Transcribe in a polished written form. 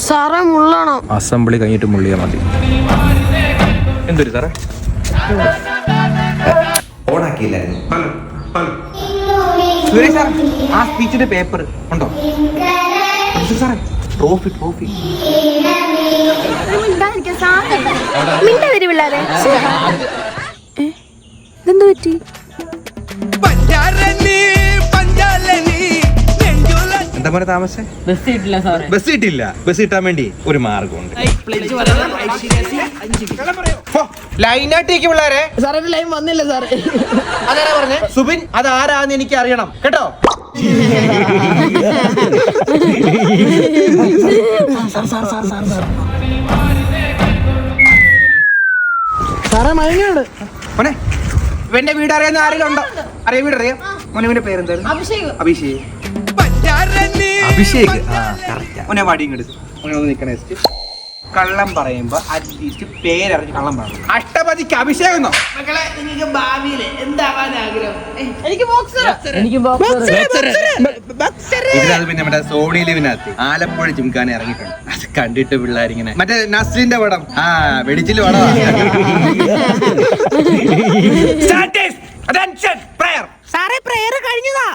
സാറേ മുള്ളണം. അസംബ്ലി കഴിഞ്ഞിട്ട് മുള്ളിയാ മതി. എന്തൊരു സാറേ ഓണാക്കിയില്ലായിരുന്നു. സുരേഷ് സാർ, ആ സ്പീച്ചിന്റെ പേപ്പർ ഉണ്ടോ? സാറേ ട്രോഫി ഇതെന്ത് പറ്റി? എന്താ പോലെ താമസം? ബസ് കിട്ടില്ല. ബസ് കിട്ടാൻ വേണ്ടി ഒരു മാർഗമുണ്ട്. ലൈനായിട്ടേക്ക് പിള്ളേരെ. സാറേ ലൈൻ വന്നില്ല സാറേ. അതാരാ പറഞ്ഞേ? സുബിൻ, അത് ആരാന്ന് എനിക്ക് അറിയണം കേട്ടോ. സാറേ മഴയുണ്ട്. മോനെ, ഇവന്റെ വീട് അറിയാവുന്ന ആരെങ്കിലും ഉണ്ടോ? വീട് അറിയാം. മോനെ പേരെന്തായിരുന്നു? അഭിഷേക്. മോനെ വടിയും കെടുക്കും. മോനെ ഒന്ന് നിൽക്കണേ. കള്ളം പറയുമ്പോ അറ്റ്ലീസ്റ്റ് പേരറിഞ്ഞ് കള്ളം പറയണം. അഷ്ടപതിക്ക് അഭിഷേകം എന്നോ? നിങ്ങൾക്ക് ഭാവിയില് എന്താവാൻ ആഗ്രഹം? എനിക്ക് ഇതിനകത്ത് പിന്നെ നമ്മുടെ സോണി ലിവിനകത്ത് ആലപ്പുഴ ജിംഖാന ഇറങ്ങിയിട്ടുണ്ട്. അത് കണ്ടിട്ട് പിള്ളേരിങ്ങനെ മറ്റേ നസ്ലിന്റെ പടം വെടിച്ചില് പടം. സാറേ പ്രയർ കഴിഞ്ഞതാ.